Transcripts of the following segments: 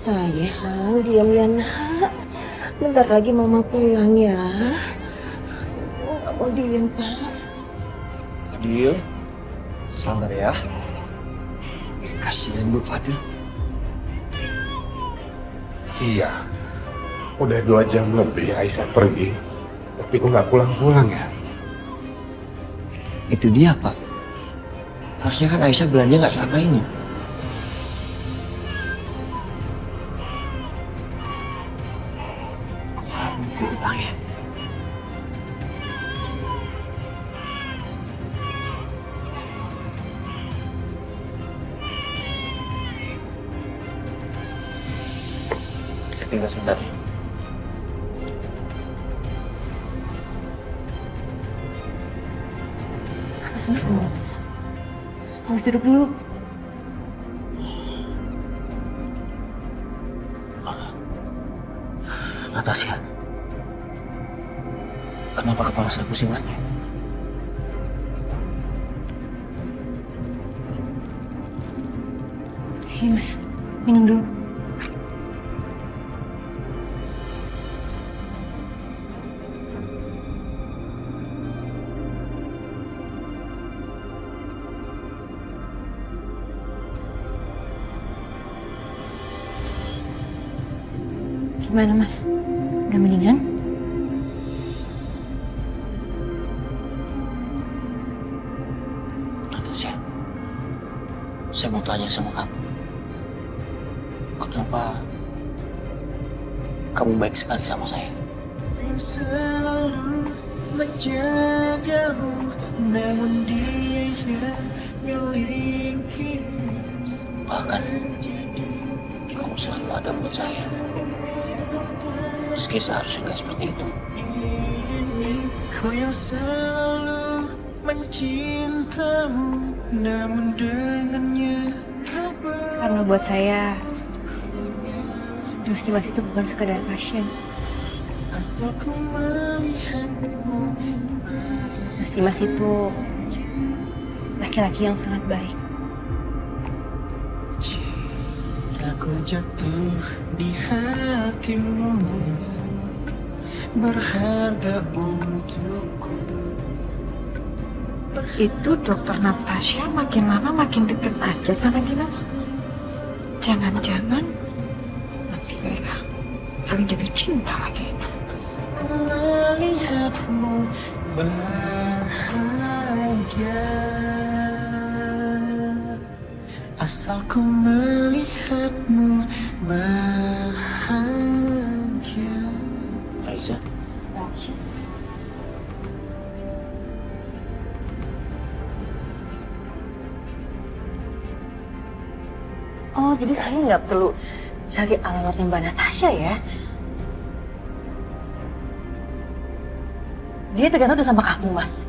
Sayang, diam ya nak. Bentar lagi mama pulang ya. Nggak mau diam Pak. Fadil, sabar ya. Kasihan Bu Fadil. Iya, udah 2 jam lebih Aisyah pergi, tapi kok nggak pulang-pulang ya? Itu dia Pak. Harusnya kan Aisyah belanja nggak selama ini. Pulang ya. Saya tinggal sebentar. Mas duduk dulu. Natasha, kenapa kepala saya pusing lagi? Ini Mas, minum dulu. Gimana Mas? Udah mendingan? Natasha, saya mau tanya sama kamu. Kenapa kamu baik sekali sama saya? Yang selalu menjagamu, namun dia yang miliki. Bahkan kamu selalu ada buat saya. Meski seharusnya nggak seperti itu. Kau yang selalu mencintamu, namun dengannya kau Karena buat saya, Mas itu bukan sekedar pasien. asal ku melihatmu. Mas itu laki-laki yang sangat baik. Cintaku jatuh di hatimu, berharga untukku. Itu dokter Natasha makin lama makin deket aja sama Dimas. Jangan-jangan nanti mereka saling jatuh cinta lagi. Ku melihatmu bahagia, asal ku melihatmu bahagia. Aisyah, Oh, jadi saya nggak perlu cari alamatnya Mbak Natasha ya? Dia ternyata udah sama kamu, Mas.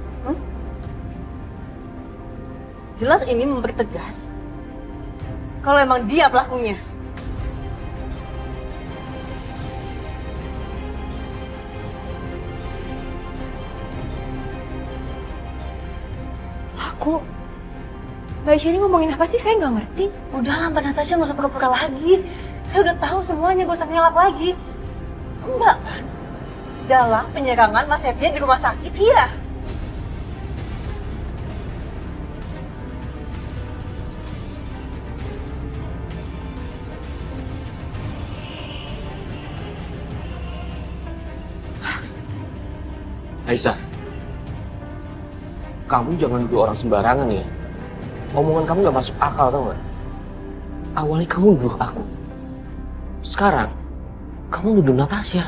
Jelas ini mempertegas kalau emang dia pelakunya. Mbak Aisyah ini ngomongin apa sih? Saya nggak ngerti. Udahlah Mbak Natasha, nggak usah pura-pura lagi. Saya udah tahu semuanya, gak usah ngelak lagi. Mbak kan dalam penyerangan Mas Septian di rumah sakit, iya. Aisyah, kamu jangan nuduh orang sembarangan ya. Omongan kamu gak masuk akal, tau gak? Awalnya kamu nuduh aku. Sekarang, kamu nuduh Natasha.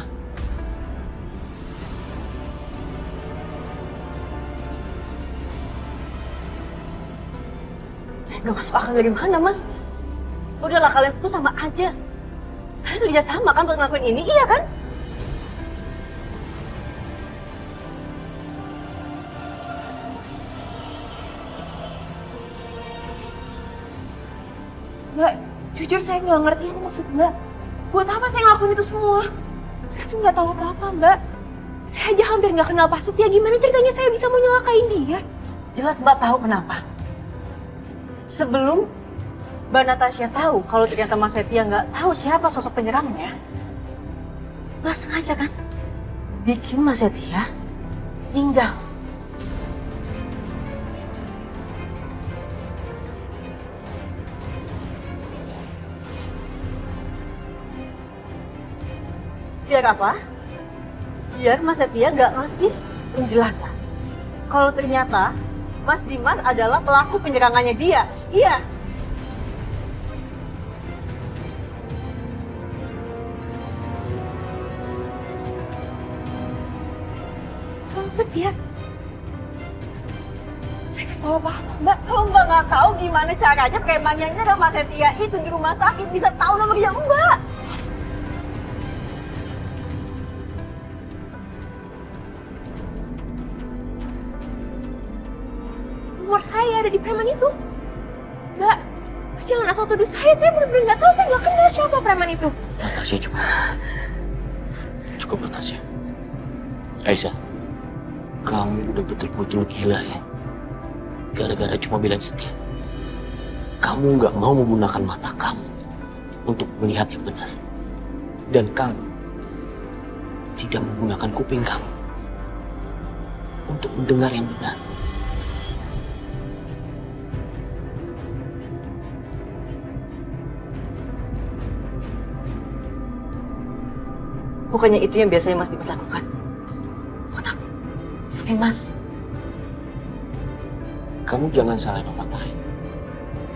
Gak masuk akal dari mana, Mas? Udahlah, kalian tuh sama aja. Kalian kerja sama kan buat ngelakuin ini, iya kan? Mbak, jujur saya nggak ngerti apa maksud Mbak. Buat apa saya ngelakuin itu semua? Saya tuh nggak tahu apa-apa, Mbak. Saya aja hampir nggak kenal Pak Setia. Gimana ceritanya saya bisa mau nyelakain dia? Jelas Mbak tahu kenapa. Sebelum Mbak Natasha tahu kalau ternyata Mas Setia nggak tahu siapa sosok penyerangnya, nggak sengaja kan bikin Mas Setia meninggal. Biar apa? Biar Mas Setia nggak ngasih penjelasan kalau ternyata Mas Dimas adalah pelaku penyerangannya dia. Iya. Selalu Setia. Saya nggak tahu apa-apa, Mbak, kalau Mbak nggak tahu gimana caranya preman yang nyerang Mas Setia itu di rumah sakit bisa tahu nomornya Mbak. nomor saya ada di preman itu. Mbak, jangan asal tuduh saya benar-benar nggak tahu, saya nggak kenal siapa preman itu. Natasha cukup. Cukup Natasha. Aisyah, kamu udah betul-betul gila ya. Gara-gara cuma bilang Setia. Kamu nggak mau menggunakan mata kamu untuk melihat yang benar. Dan kamu tidak menggunakan kuping kamu untuk mendengar yang benar. Bukannya itu yang biasanya Mas Dimas lakukan? Bukan aku. Tapi Mas. Kamu jangan salahin orang lain.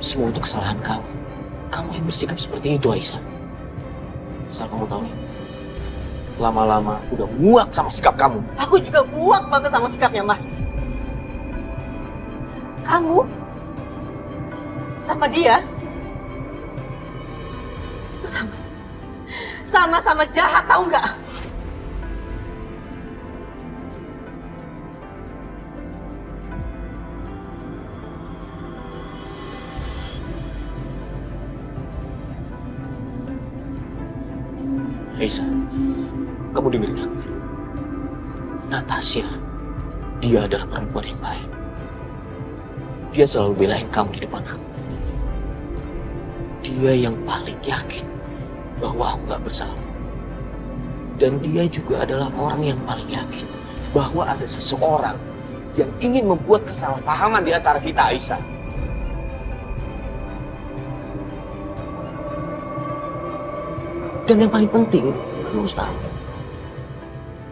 Semua itu kesalahan kamu. Kamu yang bersikap seperti itu, Aisyah. Asal kamu tahu ya, lama-lama udah muak sama sikap kamu. Aku juga muak banget sama sikapnya Mas. Kamu sama dia itu sama-sama jahat, tahu nggak? Aisyah, kamu dengerin aku. Natasha, dia adalah perempuan yang baik. Dia selalu belain kamu di depan aku. Dia yang paling yakin bahwa aku gak bersalah. Dan dia juga adalah orang yang paling yakin bahwa ada seseorang yang ingin membuat kesalahpahaman di antara kita, Aisyah. Dan yang paling penting, kamu harus tahu,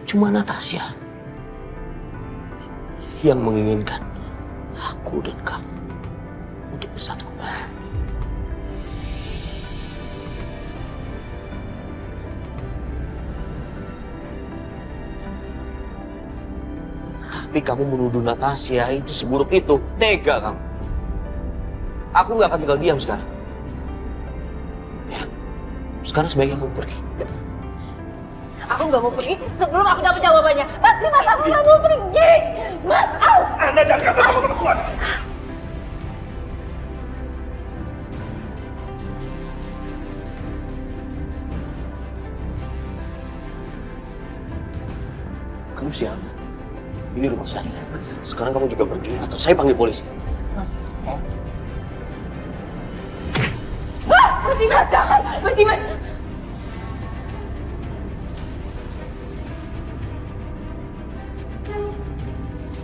cuma Natasha yang menginginkan aku dan kamu untuk bersatu kembali. Tapi kamu menuduh Natasha itu seburuk itu, tega kamu. Aku nggak akan tinggal diam sekarang. Ya, sekarang sebaiknya kamu pergi. Aku nggak mau pergi sebelum aku dapat jawabannya. Mas Dimas, aku nggak mau pergi. Mas, au! Anda jangan kasar sama perempuan. Kamu siapa? Ini rumah saya. Sekarang kamu juga pergi atau saya panggil polisi. Mas Dimas, jangan! Mas Dimas!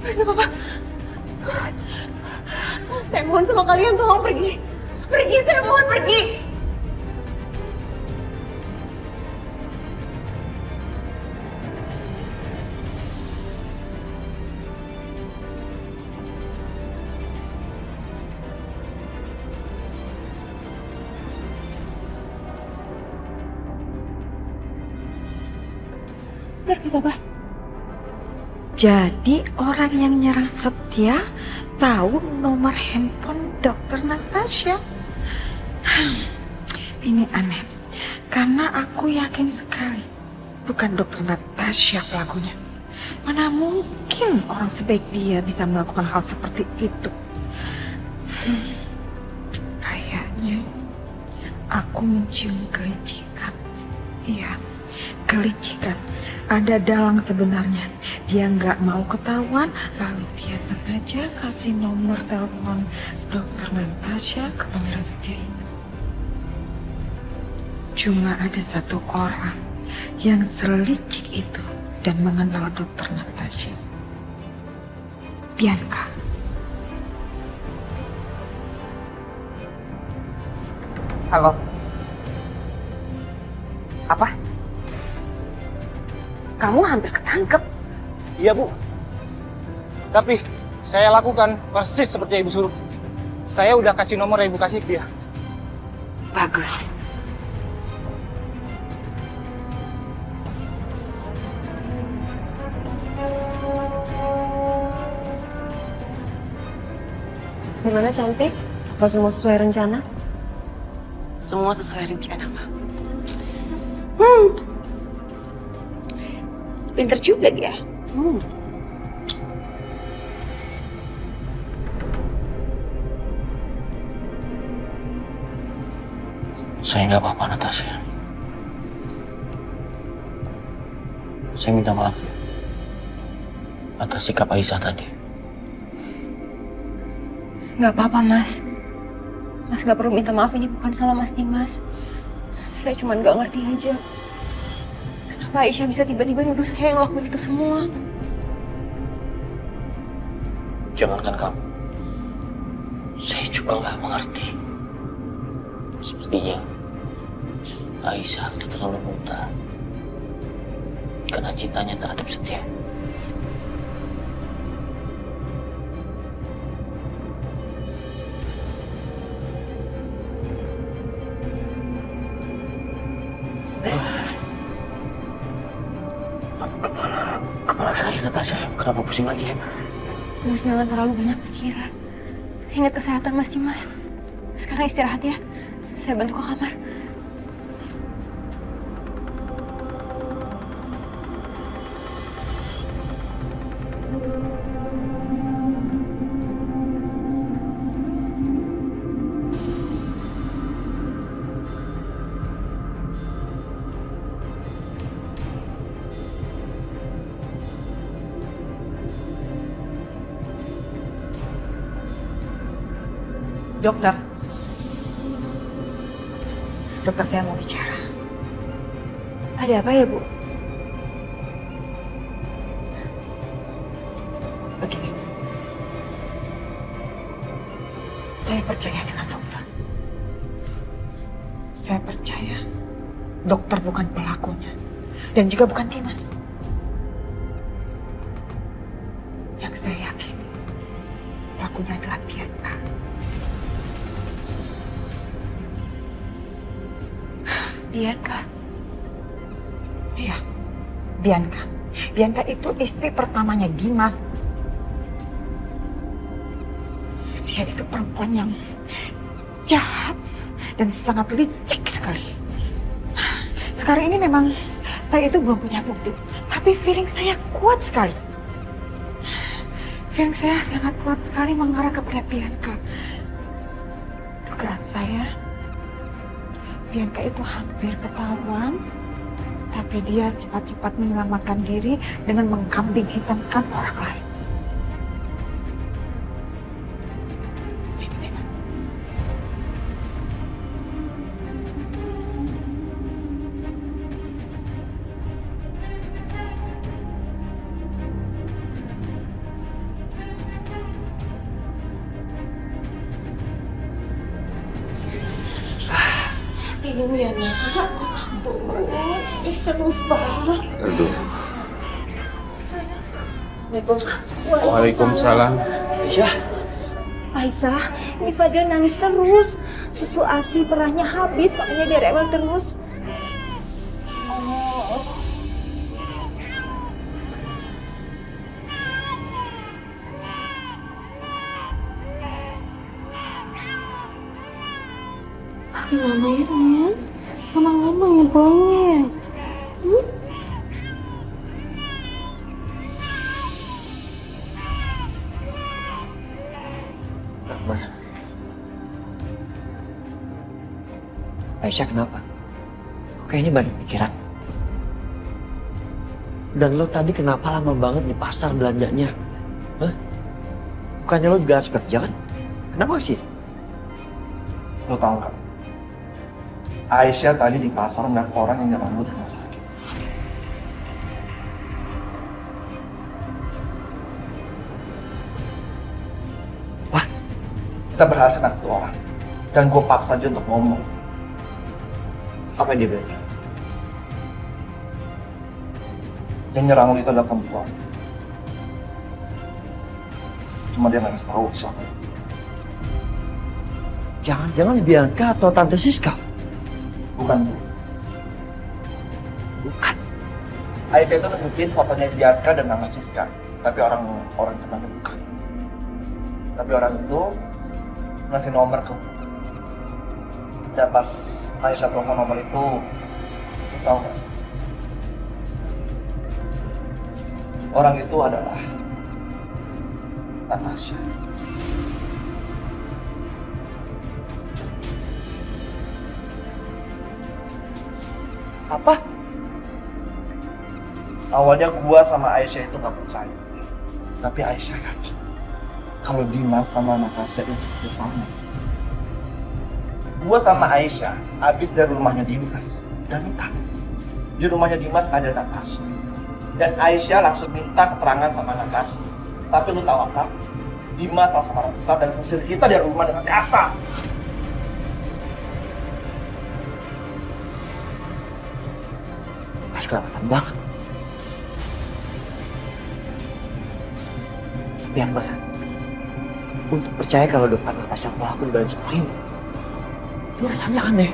Mas, nggak apa-apa. Saya mohon sama kalian, tolong pergi. Pergi, saya mohon pergi. Pergi, Papa. Jadi orang yang nyerang Setia tahu nomor handphone Dokter Natasha. Ini aneh, karena aku yakin sekali bukan Dokter Natasha pelakunya. Mana mungkin orang sebaik dia bisa melakukan hal seperti itu? Kayaknya aku mencium kelicikan. Iya, kelicikan. Ada dalang sebenarnya. Dia nggak mau ketahuan, lalu dia sengaja kasih nomor telepon Dokter Natasha ke Pangeran Setia itu. Cuma ada satu orang yang selicik itu dan mengenal dokter Natasha. Bianca. Halo. Apa? Kamu hampir ketangkep. Iya, Bu. Tapi saya lakukan persis seperti yang Ibu suruh. Saya udah kasih nomor yang Ibu kasih ke dia. Bagus. Gimana cantik? Apa semua sesuai rencana? Semua sesuai rencana, Ma. Pinter juga dia. Saya nggak apa-apa, Natasha. Saya minta maaf ya atas sikap Aisyah tadi. Nggak apa-apa, Mas. Mas nggak perlu minta maaf, ini bukan salah Mas Dimas. Saya cuma nggak ngerti aja. Kenapa Aisyah bisa tiba-tiba nuduh saya yang ngelakuin itu semua? Jangankan kamu, saya juga nggak mengerti. Sepertinya Aisyah udah terlalu buta karena cintanya terhadap Setia. Kepala saya, Natasha, kenapa pusing lagi ya? Mas jangan terlalu banyak pikiran. Ingat kesehatan Mas Dimas. Sekarang istirahat ya. Saya bantu ke kamar. Dokter. Dokter, saya mau bicara. Ada apa ya, Bu? Begini. Saya percaya dengan dokter. Saya percaya dokter bukan pelakunya. Dan juga bukan Dimas. Yang saya yakin pelakunya adalah Bianca. Bianca. Iya, Bianca. Bianca itu istri pertamanya Dimas. Dia itu perempuan yang jahat dan sangat licik sekali. Sekarang ini memang saya itu belum punya bukti, tapi feeling saya kuat sekali. Feeling saya sangat kuat sekali mengarah kepada Bianca. Dugaan saya, Bianca itu hampir ketahuan, tapi dia cepat-cepat menyelamatkan diri dengan mengkambing hitamkan orang lain. Supaya bebas. Ini ya, Nak. Terus banget. Aduh. Waalaikumsalam. Waalaikumsalam. Aisyah, Aisyah, ini Fadil nangis terus. Susu ASI perahnya habis, makanya dia rewel terus. Mama ya sayang, mama ya boy. Aisyah kenapa? Kayaknya banyak pikiran. Dan lo tadi kenapa lama banget di pasar belanjanya? Hah? Bukannya lo juga harus kerja kan? Kenapa sih? lo tau gak? Aisyah tadi di pasar melihat orang yang nyerang lu di rumah sakit. Wah, kita berhasil nangkep tuh orang. Dan gue paksa dia untuk ngomong. apa yang dia bilang? Yang nyerang lu itu adalah perempuan. Cuma dia nggak ngasih tahu siapa. Jangan-jangan Bianca atau Tante Siska? Bukan bu. Bukan. Aisyah itu nunjukin fotonya Bianca dan nama Siska. Tapi orang itu bukan. Tapi orang itu ngasih nomor ke. Dan pas Aisyah telepon nomor itu, lu tahu nggak? Orang itu adalah Natasha. Apa? Awalnya gua sama Aisyah itu nggak percaya. Tapi Aisyah yakin kalau Dimas sama Natasha itu bersama. Gua sama Aisyah habis dari rumahnya Dimas dan entah di rumahnya Dimas ada Natasha. Dan Aisyah langsung minta keterangan sama Natasha. Tapi lu tahu apa? Dimas langsung marah besar dan ngusir kita dari rumah dengan kasar. Pas kelewatan banget. Tapi yang berat, untuk percaya kalau Dokter Natasha pelaku di balik semua ini, itu rasanya aneh.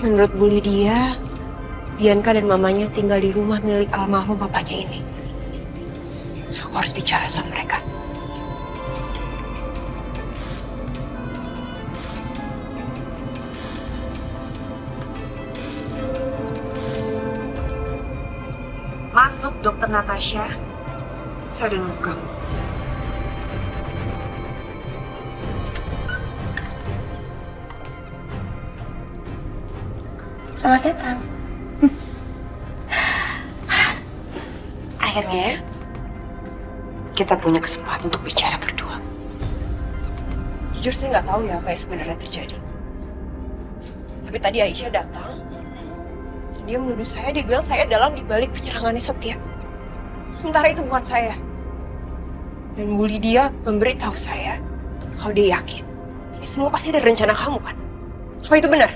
Menurut Bu Lydia, Bianca dan mamanya tinggal di rumah milik almarhum papanya ini. Aku harus bicara sama mereka. Masuk, Dokter Natasha. Saya udah nunggu kamu. Selamat datang. Akhirnya, kita punya kesempatan untuk bicara berdua. Jujur saya nggak tahu ya apa yang sebenarnya terjadi. Tapi tadi Aisyah datang. Dia menuduh saya, dia bilang saya dalam dibalik penyerangannya Setia. Sementara itu bukan saya. Dan Bu Lydia memberitahu saya kalau dia yakin ini semua pasti ada rencana kamu kan? Apa itu benar?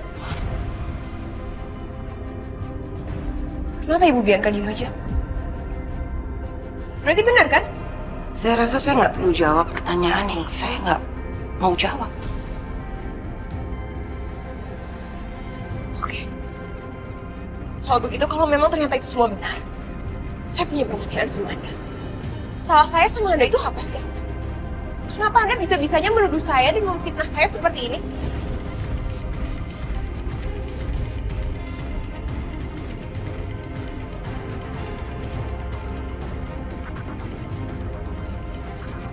Kenapa Ibu Bianca diem aja? Berarti benar kan? Saya rasa saya nggak perlu jawab pertanyaan yang saya nggak mau jawab. Oke. Kalau begitu, kalau memang ternyata itu semua benar, saya punya pertanyaan sama Anda. Salah saya sama Anda itu apa sih? Kenapa Anda bisa-bisanya menuduh saya dan memfitnah saya seperti ini?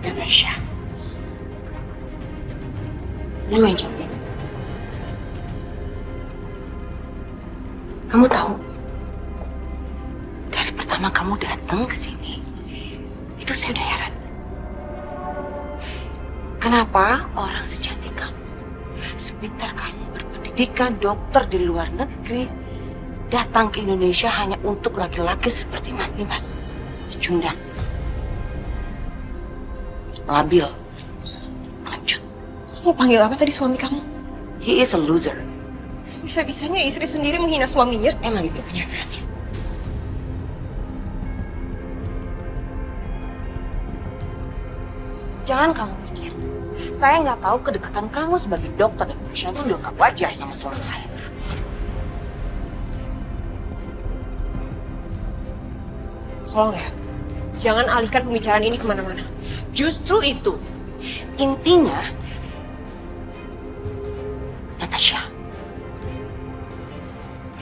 Natasha. Nama yang cantik. Kamu tahu, dari pertama kamu datang ke sini, itu saya udah heran. Kenapa orang secantik kamu, sepintar kamu, berpendidikan dokter di luar negeri, datang ke Indonesia hanya untuk laki-laki seperti Mas Dimas, pecundang, labil, lanjut. Kamu panggil apa tadi suami kamu? He is a loser. Bisa-bisanya istri sendiri menghina suaminya? Emang itu kenyataannya. Jangan kamu pikir, saya nggak tahu kedekatan kamu sebagai dokter dan pasien itu udah nggak wajar sama suami saya. Tolong ya, jangan alihkan pembicaraan ini kemana-mana. Justru itu, intinya, Natasha,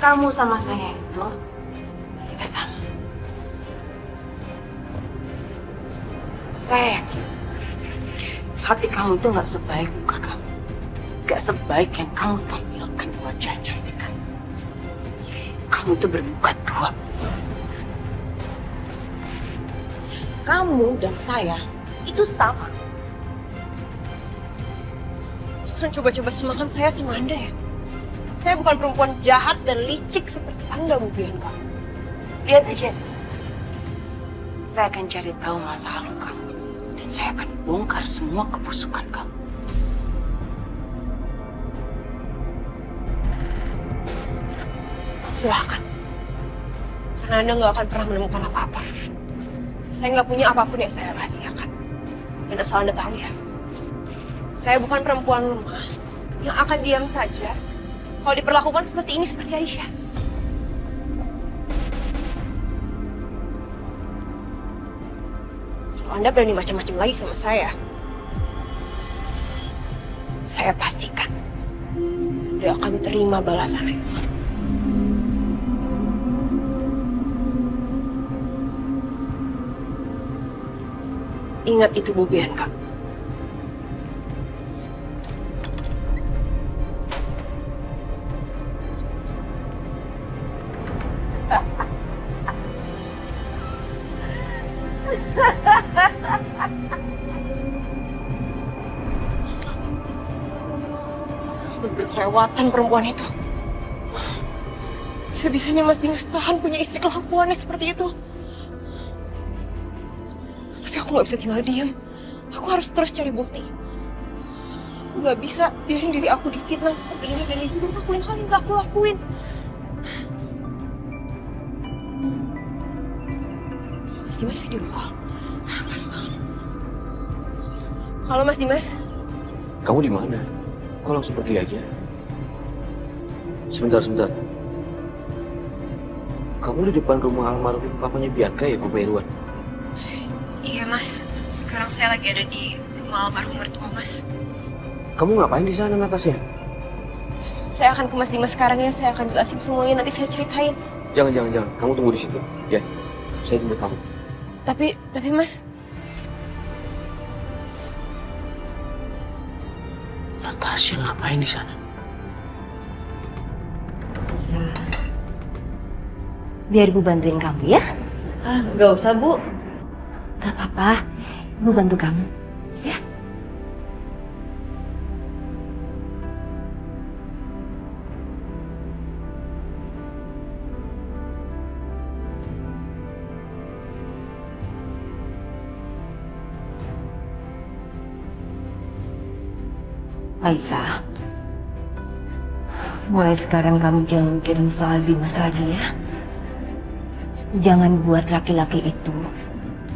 kamu sama saya itu, kita sama. Saya yakin hati kamu itu nggak sebaik muka kamu, nggak sebaik yang kamu tampilkan wajah cantik kamu. Kamu itu bermuka dua. Kamu dan saya itu sama. Jangan coba-coba samakan saya sama Anda ya. Saya bukan perempuan jahat dan licik seperti Anda, Bu Bianca. Lihat aja. Saya akan cari tahu masa lalu kamu. Dan saya akan bongkar semua kebusukan kamu. Silahkan. Karena Anda nggak akan pernah menemukan apa-apa. Saya nggak punya apapun yang saya rahasiakan. Dan asal Anda tahu ya, saya bukan perempuan lemah yang akan diam saja kalau diperlakukan seperti ini, seperti Aisyah. Kalau Anda berani macam-macam lagi sama saya pastikan Anda akan terima balasannya. Ingat itu, Bu Bianca. Berkelewatan perempuan itu. Bisa-bisanya Mas Dimas tahan punya istri kelakuannya seperti itu. Tapi aku nggak bisa tinggal diam. Aku harus terus cari bukti. Aku nggak bisa biarin diri aku difitnah seperti ini dan ibu ngelakuin hal yang nggak aku lakuin. Mas Dimas video call. Kelas banget. Halo Mas Dimas. Kamu di mana? Kok langsung pergi aja? Sebentar. Kamu di depan rumah almarhum papanya Bianca ya, Papa Irwan? Iya Mas, sekarang saya lagi ada di rumah almarhum mertua Mas. Kamu ngapain di sana, Natasha? Saya akan ke Mas Dimas sekarang ya, saya akan jelasin semuanya, nanti saya ceritain. Jangan. Kamu tunggu di situ, ya. Saya jemput kamu. Tapi Mas... Natasha ngapain di sana? Biar Ibu bantuin kamu ya. Nggak usah, Bu. Gak apa-apa. Ibu bantu kamu. Ya. Aisyah, mulai sekarang kamu jangan mikirin soal Dimas lagi ya. Jangan buat laki-laki itu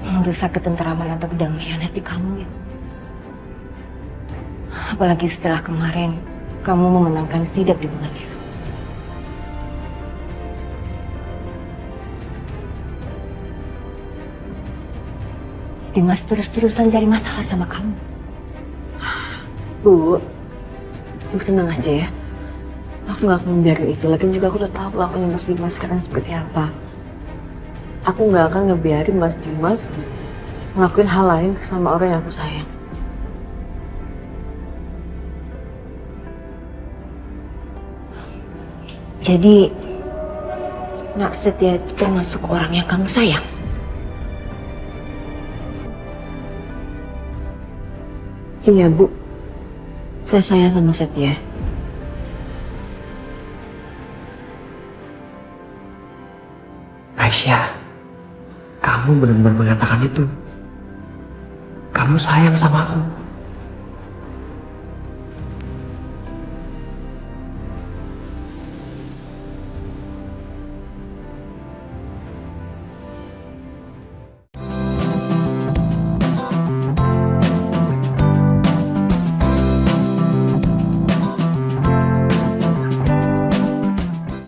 merusak ketenteraman atau kedamaian hati kamu ya. Apalagi setelah kemarin kamu memenangkan sidak di pengadilan. Dimas terus-terusan cari masalah sama kamu. Bu tenang aja ya. Aku nggak akan membiarkan itu. Lagi juga aku udah tahu pelakunya Mas Dimas sekarang seperti apa. Aku nggak akan ngebiarin Mas Dimas ngelakuin hal lain sama orang yang aku sayang. Jadi, Nak Setia itu termasuk orang yang kamu sayang? Iya, Bu. Saya sayang sama Setia. Aisyah, kamu benar-benar mengatakan itu. Kamu sayang sama aku.